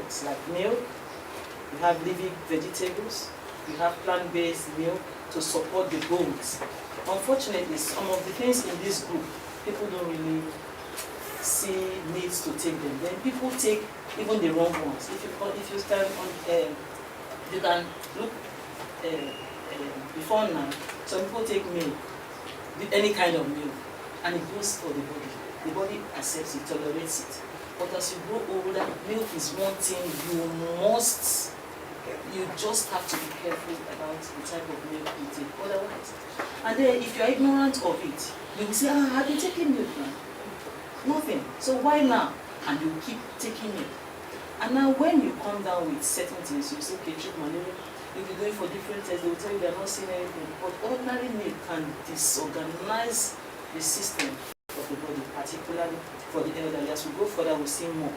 things like milk, you have leafy vegetables, you have plant-based milk to support the bones. Unfortunately, some of the things in this group, people don't really see needs to take them. Then people take even the wrong ones. If you stand on, you can look before now. Some people take milk, any kind of milk, and it goes for the body. The body accepts it, tolerates it. But as you grow older, milk is one thing you just have to be careful about the type of milk you take. Otherwise, and then if you are ignorant of it, you will say, I've been taking milk now. Nothing. So why now? And you keep taking it. And now when you come down with certain things, you say, okay, treat malaria. If you're going for different tests, they will tell you they're not seeing anything. But ordinary milk can disorganize the system of the body, particularly for the elderly. As we go further, we'll see more.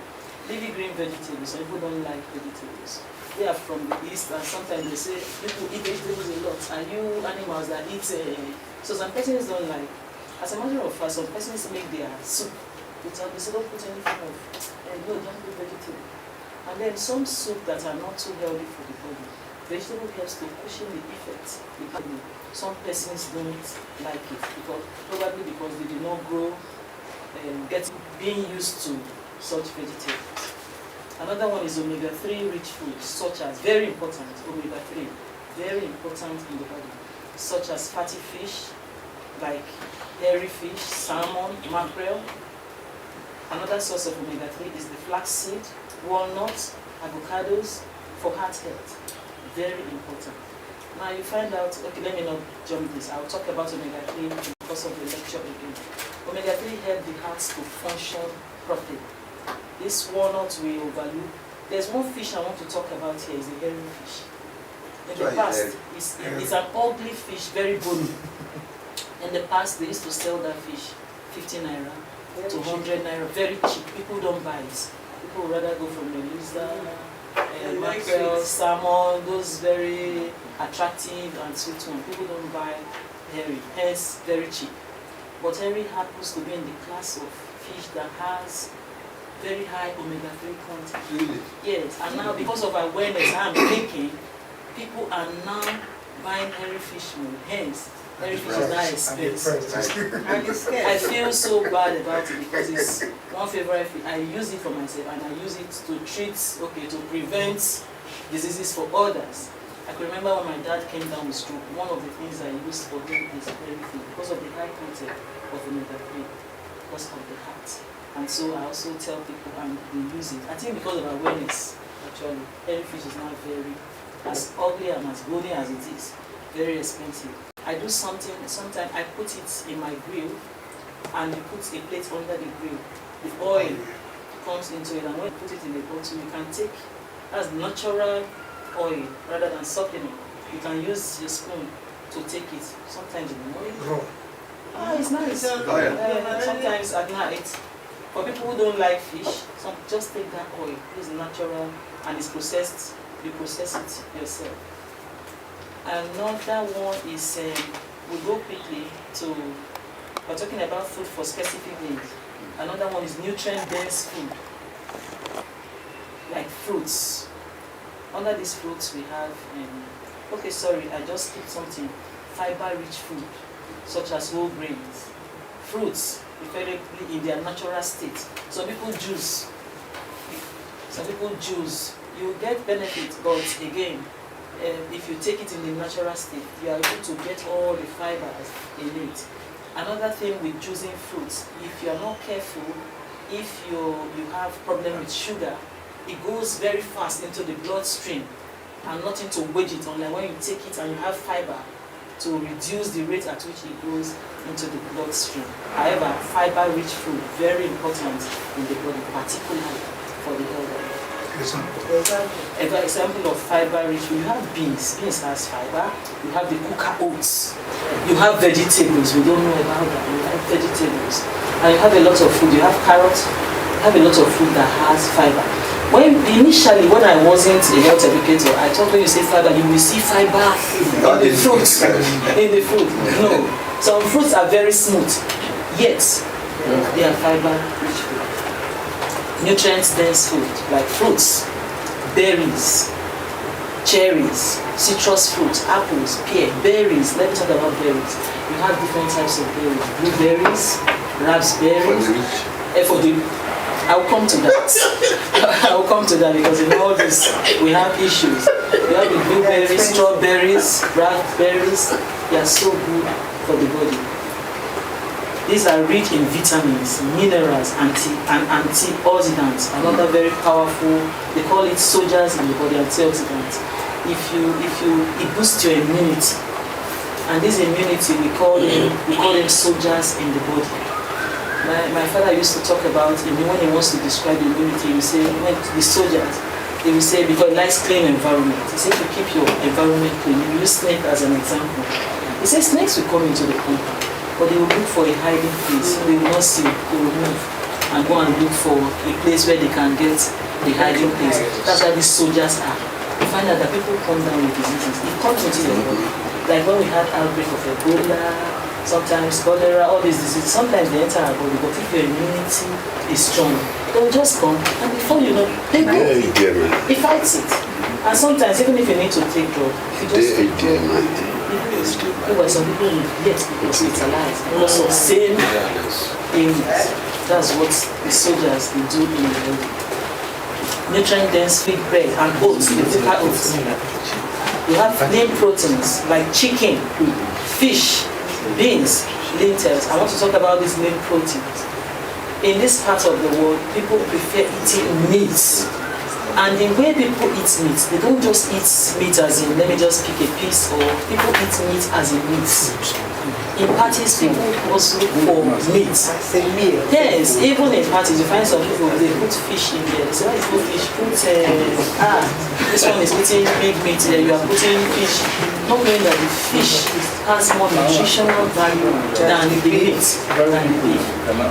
Leafy green vegetables, some people don't like vegetables. They are from the east, and sometimes they say people eat vegetables a lot. Are you animals that eat? So some persons don't like. As a matter of fact, some persons make their soup without, they say don't put anything of, no, don't put vegetable. And then some soup that are not too healthy for the body, vegetable helps to cushion the effects. Some persons don't like it, probably because they did not grow being used to such vegetables. Another one is omega-3 rich foods, such as, very important, omega-3, very important in the body, such as fatty fish, like hairy fish, salmon, mackerel. Another source of omega-3 is the flaxseed, walnuts, avocados, for heart health. Very important. Now you find out, okay, let me not jump this. I'll talk about omega-3 because of the lecture again. Omega-3 help the heart to function properly. This walnut we overlook. There's one fish I want to talk about here, is the hairy fish. In the past, it's an ugly fish, very bony. In the past, they used to sell that fish 50 naira to 100 naira, very cheap. People don't buy it. People would rather go for melisa, mackerel, salmon, those very attractive and sweet ones. People don't buy hairy, hence very cheap. But hairy happens to be in the class of fish that has very high omega-3 content. Really? Yes, and now because of awareness I'm making, people are now buying hairy fish more. Hence, hairy fish is not expensive. I feel so bad about it because it's one favorite fish. I use it for myself and I use it to treat, to prevent diseases for others. I can remember when my dad came down with stroke, one of the things I used for him is hairy fish because of the high content of omega-3, because of the heart. And so I also tell people and we use it. I think because of awareness, actually, hairy fish is not very, as ugly and as golden as it is, very expensive. I do something, sometimes I put it in my grill and you put a plate under the grill. The oil comes into it and when you put it in the bottle, you can take as natural oil rather than supplement. You can use your spoon to take it, sometimes in the morning. It's nice. Sometimes at night. For people who don't like fish, just take that oil. It's natural and it's processed. You process it yourself. Another one is, we'll go quickly to, we're talking about food for specific needs. Another one is nutrient-dense food, like fruits. Under these fruits we have, I just skipped something, fiber-rich food, such as whole grains. Fruits, preferably in their natural state. Some people juice. You get benefit, but again, if you take it in the natural state, you are able to get all the fibers in it. Another thing with juicing fruits, if you are not careful, if you have problem with sugar, it goes very fast into the bloodstream and nothing to wedge it, unlike when you take it and you have fiber to reduce the rate at which it goes into the bloodstream. However, fiber-rich food, very important in the body, particularly for the elderly. Example of fiber-rich food, you have beans. Beans has fiber. You have the kuka oats. You have vegetables. We don't know about that. You have vegetables. And you have a lot of food. You have carrots. You have a lot of food that has fiber. Initially, when I wasn't a health educator, I thought when you say fiber, you will see fiber in the fruits. In the fruit. No. Some fruits are very smooth. Yet, they are fiber-rich food. Nutrient-dense food, like fruits. berries, cherries, citrus fruits, apples, pear, berries. Let me talk about berries. You have different types of berries. Blueberries, raspberries. For the I'll come to that. I'll come to that because in all this we have issues. We have the blueberries, strawberries, raspberries. They are so good for the body. These are rich in vitamins, minerals, and antioxidants. Another very powerful, they call it soldiers in the body, antioxidants. It boosts your immunity. And this immunity, we call them soldiers in the body. My father used to talk about, when he wants to describe immunity, he will say, when the soldiers, they will say, because it likes clean environment. He said to keep your environment clean. You use snake as an example. He says snakes will come into the compound, but they will look for a hiding place. They will not see, they will move and go and look for a place where they can get the hiding place. That's why these soldiers are. You find out that people come down with diseases. It comes into your body. Like when we had outbreak of Ebola, sometimes cholera, all these diseases, sometimes they enter our body, but if your immunity is strong, they will just come, and before you know, they go. It fights it. And sometimes, even if you need to take drugs, you just take drugs. But some people neglect because it's alive. Because of same illness. That's what the soldiers they do in the body. Nutrient-dense wheat bread and oats, the thicker oats. You have lean proteins like chicken, fish, beans, lentils. I want to talk about these lean proteins. In this part of the world, people prefer eating meats. And the way people eat meat, they don't just eat meat as in, let me just pick a piece, or people eat meat as in meat. In parties, people also look for meat. Yes, even in parties, you find some people, they put fish in there. They say, why is put fish? Put, this one is putting big meat there, you are putting fish. Not knowing that the fish has more nutritional value than the meat, than the beef.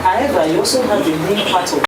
However, you also have the main part of